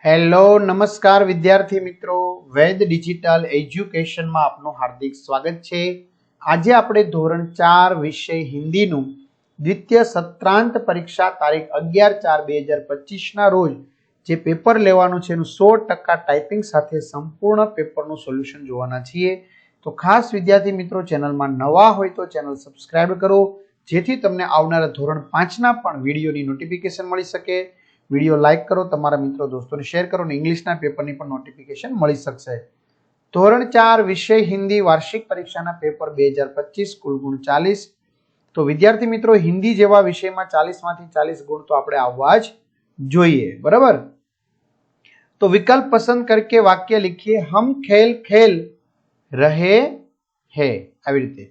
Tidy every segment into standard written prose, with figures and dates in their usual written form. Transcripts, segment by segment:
Hello નમસ્કાર વિદ્યાર્થી મિત્રો, વેદ ડિજિટલ એજ્યુકેશનમાં આપનું હાર્દિક સ્વાગત છે। આજે આપણે ધોરણ 4 વિષય હિન્દીનું દ્વિતીય સત્રાંત પરીક્ષા તારીખ 11/4/2025 ના રોજ જે પેપર લેવાનું છે એનું 100% ટાઈપિંગ સાથે સંપૂર્ણ પેપરનું સોલ્યુશન જોવાના છીએ। તો ખાસ વિદ્યાર્થી મિત્રો, ચેનલમાં નવા હોય તો ચેનલ સબસ્ક્રાઇબ કરો જેથી તમને આવનારા ધોરણ 5 ના પણ વિડીયોની નોટિફિકેશન મળી શકે। વિડીયો લાઈક કરો, તમારા મિત્રો દોસ્તોને શેર કરો અને ઇંગ્લિશના પેપરની પણ નોટિફિકેશન મળી શકશે। ધોરણ 4 વિષય હિન્દી વાર્ષિક પરીક્ષાના પેપર 2025 કુલ ગુણ 40। તો વિદ્યાર્થી મિત્રો, હિન્દી જેવા વિષયમાં 40 માંથી 40 ગુણ તો આપણે આવવા જ જોઈએ, બરાબર। તો વિકલ્પ પસંદ करके વાક્ય लिखिए। हम खेल खेल रहे हैं, આવી રીતે।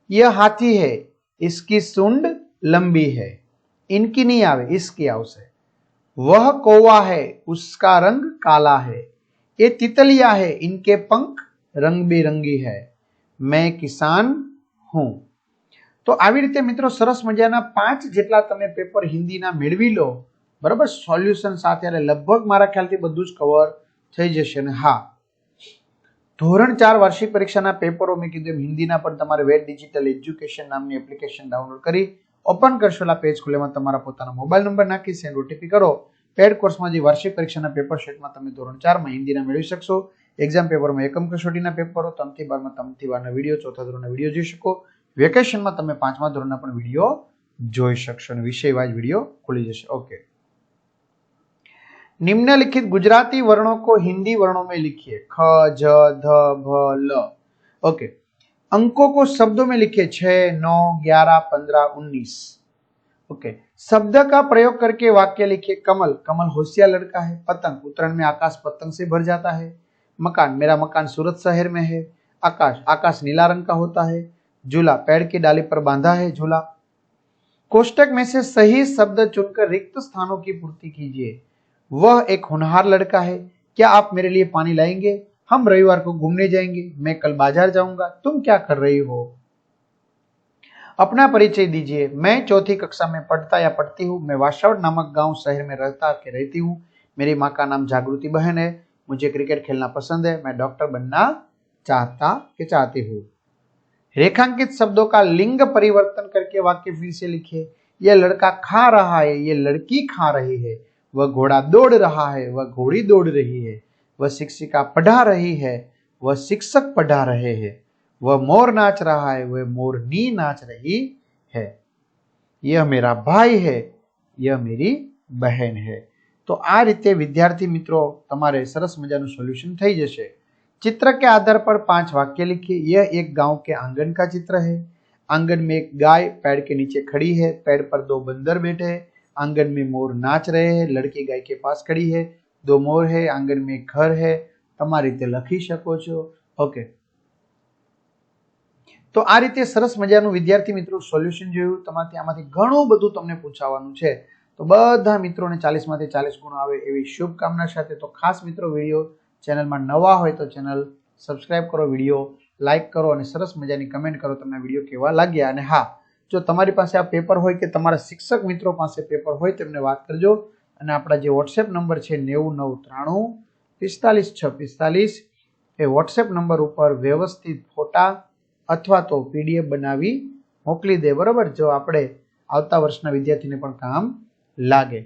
यह हाथी है, इसकी सूंड लंबी है। इनकी नहीं આવે, इसकी આવશે। वह कौवा है, उसका रंग काला है। ये तितलियां है, इनके पंख रंग बिरंगी है। मैं किसान हूं। तो આવી રીતે મિત્રો સરસ મજાના 5 જેટલા તમે પેપર હિન્દીના મેળવી લો, બરાબર, સોલ્યુશન સાથે। એટલે લગભગ મારા ખ્યાલથી બધું જ કવર થઈ જશે। અને હા, ધોરણ 4 વાર્ષિક પરીક્ષાના પેપરો મેં કીધું એમ હિન્દીના પણ તમારે વેદ ડિજિટલ એજ્યુકેશન નામની એપ્લિકેશન ડાઉનલોડ કરી ઓપન કરશો એટલે પેજ ખુલેમાં તમારા પોતાનો મોબાઈલ નંબર નાખી સેન્ડ ઓટીપી કરો। પેડ કોર્સમાં જે વાર્ષિક પરીક્ષાના પેપર સેટમાં તમે ધોરણ 4 માં હિન્દીના મેળવી શકશો। એક્ઝામ પેપરમાં એકમ કસોટીના પેપરો, 3 થી 12 માં 3 થી 12 ના વિડીયો, 4થા ધોરણના વિડીયો જોઈ શકો। વેકેશનમાં તમે 5મા ધોરણના પણ વિડીયો જોઈ શકશો અને વિષય વાઇઝ વિડીયો ખુલી જશે। ओके, निम्नलिखित गुजराती वर्णों को हिंदी वर्णों में लिखिए। ख, ज, ध, भ, ल। ओके, अंकों को शब्दों में लिखिए। 6, 9, 11, 15, 19। ओके, शब्द का प्रयोग करके वाक्य लिखिए। कमल, कमल होशियार लड़का है। पतंग, उत्तरायण में आकाश पतंग से भर जाता है। मकान, मेरा मकान सूरत शहर में है। आकाश, आकाश नीला रंग का होता है। झूला, पेड़ की डाली पर बांधा है झूला। कोष्टक में से सही शब्द चुनकर रिक्त स्थानों की पूर्ति कीजिए। वह एक होनहार लड़का है। क्या आप मेरे लिए पानी लाएंगे? हम रविवार को घूमने जाएंगे। मैं कल बाजार जाऊंगा। तुम क्या कर रही हो? अपना परिचय दीजिए। मैं 4ठी कक्षा में पढ़ता या पढ़ती हूँ। मैं वाशावड़ नामक गांव शहर में रहती हूँ। मेरी माँ का नाम जागृति बहन है। मुझे क्रिकेट खेलना पसंद है। मैं डॉक्टर बनना चाहती हूँ। रेखांकित शब्दों का लिंग परिवर्तन करके वाक्य फिर से लिखिए। यह लड़का खा रहा है, यह लड़की खा रही है। वह घोड़ा दौड़ रहा है, वह घोड़ी दौड़ रही है। वह शिक्षिका पढ़ा रही है, वह शिक्षक पढ़ा रहे हैं। वह मोर नाच रहा है, वह मोरनी नाच रही है। यह मेरा भाई है, यह मेरी बहन है। तो आ रीते विद्यार्थी मित्रों तमारे सरस मजाનું સોલ્યુશન થઈ જશે। चित्र के आधार पर 5 वाक्य लिखिए। यह एक गांव के आंगन का चित्र है। आंगन में एक गाय पेड़ के नीचे खड़ी है। पेड़ पर 2 बंदर बैठे हैं। आंगन में मोर नाच रहे हैं। लड़की गाय के पास खड़ी है। 2 मोर है। आंगन में एक घर है। તમારી રીતે લખી શકો છો। ઓકે, તો આ રીતે સરસ મજાનું વિદ્યાર્થી મિત્રો સોલ્યુશન જોયું। તમારાથી આમાંથી ઘણું બધું તમને પૂછાવાનું છે। તો બધા મિત્રોને 40 માંથી 40 ગુણ આવે એવી શુભકામના સાથે। તો ખાસ મિત્રો, વિડીયો ચેનલમાં નવા હોય તો ચેનલ સબસ્ક્રાઇબ કરો, વિડીયો લાઈક કરો અને સરસ મજાની કમેન્ટ કરો તમને વિડીયો કેવા લાગ્યા। અને હા, જો તમારી પાસે આ પેપર હોય કે તમારા શિક્ષક મિત્રો પાસે પેપર હોય તેમને વાત કરજો। અને આપણા જે વોટ્સએપ નંબર છે 9993 45 6 45 એ વોટ્સએપ નંબર ઉપર વ્યવસ્થિત ફોટા અથવા તો પીડીએફ બનાવી મોકલી દે, બરાબર, જો આપણે આવતા વર્ષના વિદ્યાર્થીને પણ કામ લાગે,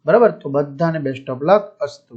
બરાબર। તો બધાને બેસ્ટ ઓફ લક, અસ્તુ।